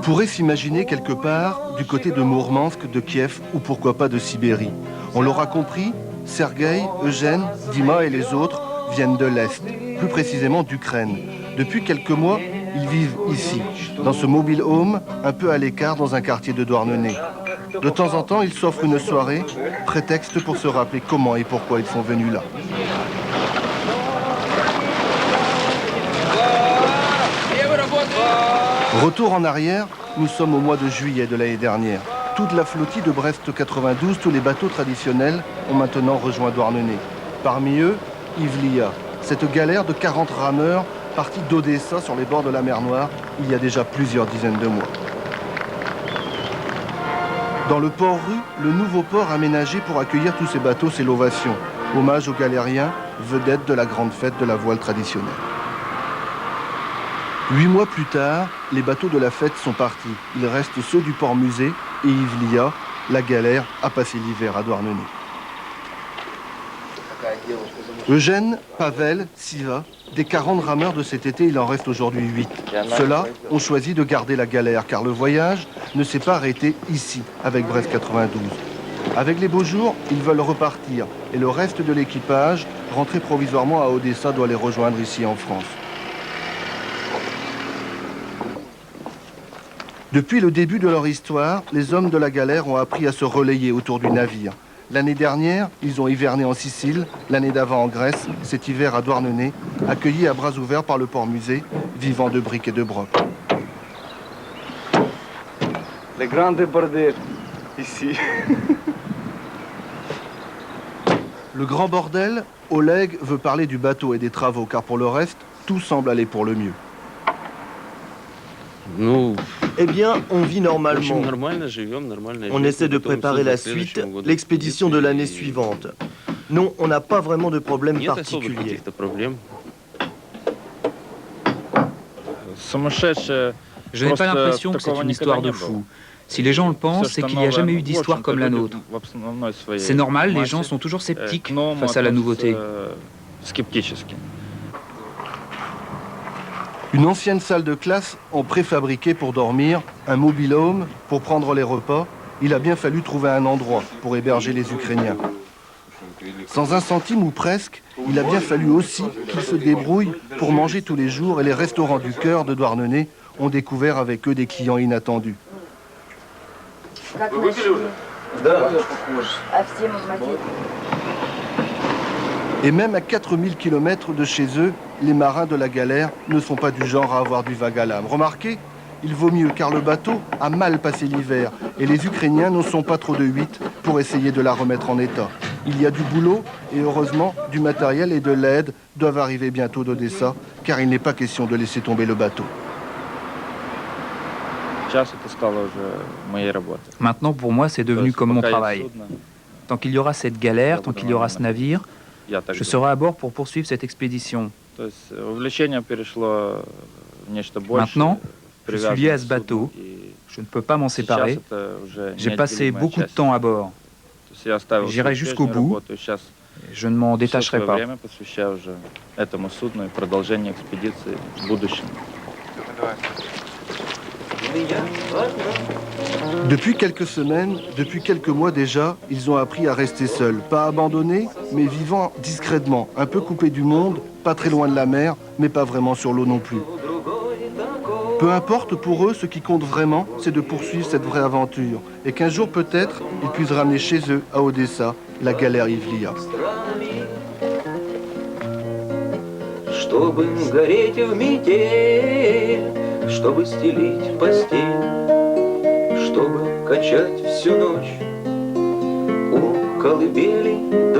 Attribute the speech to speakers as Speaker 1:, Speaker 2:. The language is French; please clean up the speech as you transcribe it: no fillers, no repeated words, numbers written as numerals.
Speaker 1: pourrait s'imaginer quelque part du côté de Mourmansk, de Kiev ou pourquoi pas de Sibérie. On l'aura compris, Sergueï, Eugène, Dima et les autres viennent de l'Est, plus précisément d'Ukraine. Depuis quelques mois, ils vivent ici, dans ce mobile home, un peu à l'écart dans un quartier de Douarnenez. De temps en temps, ils s'offrent une soirée, prétexte pour se rappeler comment et pourquoi ils sont venus là. Retour en arrière, nous sommes au mois de juillet de l'année dernière. Toute la flottille de Brest 92, tous les bateaux traditionnels ont maintenant rejoint Douarnenez. Parmi eux, Ivlia, cette galère de 40 rameurs partie d'Odessa sur les bords de la mer Noire il y a déjà plusieurs dizaines de mois. Dans le port-rue, le nouveau port aménagé pour accueillir tous ces bateaux, c'est l'Ovation. Hommage aux galériens, vedettes de la grande fête de la voile traditionnelle. 8 mois plus tard, les bateaux de la fête sont partis. Il reste ceux du port-musée et Ivlia, la galère, a passé l'hiver à Douarnenez. Eugène, Pavel, Siva, des 40 rameurs de cet été, il en reste aujourd'hui 8. Ceux-là ont choisi de garder la galère car le voyage ne s'est pas arrêté ici, avec Brest 92. Avec les beaux jours, ils veulent repartir et le reste de l'équipage, rentré provisoirement à Odessa, doit les rejoindre ici en France. Depuis le début de leur histoire, les hommes de la galère ont appris à se relayer autour du navire. L'année dernière, ils ont hiverné en Sicile, l'année d'avant en Grèce, cet hiver à Douarnenez, accueillis à bras ouverts par le port-musée, vivant de briques et de brocs.
Speaker 2: Les grands débordés, ici.
Speaker 1: Le grand bordel, Oleg veut parler du bateau et des travaux, car pour le reste, tout semble aller pour le mieux.
Speaker 3: Eh bien, on vit normalement. On essaie de préparer la suite, l'expédition de l'année suivante. Non, on n'a pas vraiment de problème particulier.
Speaker 4: Je n'ai pas l'impression que c'est une histoire de fou. Si les gens le pensent, c'est qu'il n'y a jamais eu d'histoire comme la nôtre. C'est normal, les gens sont toujours sceptiques face à la nouveauté.
Speaker 1: Une ancienne salle de classe en préfabriqué pour dormir, un mobile home pour prendre les repas. Il a bien fallu trouver un endroit pour héberger les Ukrainiens. Sans un centime ou presque, il a bien fallu aussi qu'ils se débrouillent pour manger tous les jours et les restaurants du cœur de Douarnenez ont découvert avec eux des clients inattendus. Et même à 4000 km de chez eux, les marins de la galère ne sont pas du genre à avoir du vague à l'âme. Remarquez, il vaut mieux car le bateau a mal passé l'hiver et les Ukrainiens ne sont pas trop de 8 pour essayer de la remettre en état. Il y a du boulot et heureusement du matériel et de l'aide doivent arriver bientôt d'Odessa car il n'est pas question de laisser tomber le bateau.
Speaker 4: Maintenant, pour moi, c'est devenu comme mon travail. Tant qu'il y aura cette galère, tant qu'il y aura ce navire, je serai à bord pour poursuivre cette expédition. Maintenant, je suis lié à ce bateau. Je ne peux pas m'en séparer. J'ai passé beaucoup de temps à bord. J'irai jusqu'au bout. Je ne m'en détacherai pas.
Speaker 1: Depuis quelques semaines, depuis quelques mois déjà, ils ont appris à rester seuls. Pas abandonnés, mais vivant discrètement, un peu coupés du monde, pas très loin de la mer, mais pas vraiment sur l'eau non plus. Peu importe pour eux, ce qui compte vraiment, c'est de poursuivre cette vraie aventure. Et qu'un jour peut-être, ils puissent ramener chez eux, à Odessa, la galère Ivlia.
Speaker 5: Чтобы стелить постель, чтобы качать всю ночь у колыбели.